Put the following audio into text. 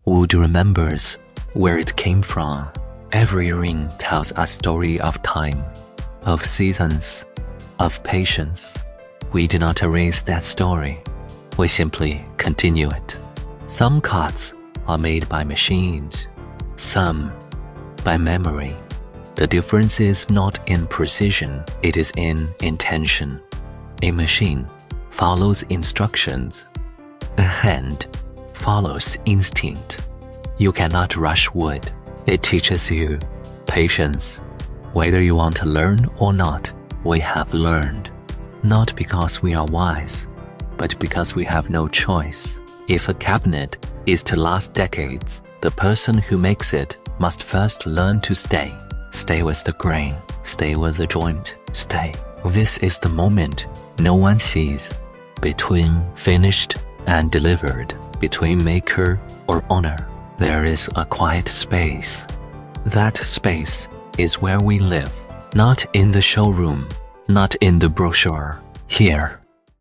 Wood remembers where it came from. Every ring tells a story of time, of seasons, of patience. We do not erase that story. We simply continue it. Some cuts are made by machines, some by memory. The difference is not in precision, it is in intention. A machine follows instructions. A hand follows instinct. You cannot rush wood. It teaches you patience. Whether you want to learn or not, we have learned. Not because we are wise, but because we have no choice. If a cabinet is to last decades, the person who makes it must first learn to stay. Stay with the grain, stay with the joint, stay. This is the moment no one sees. Between finished and delivered, between maker or owner, there is a quiet space. That space is where we live, not in the showroom, not in the brochure. Here,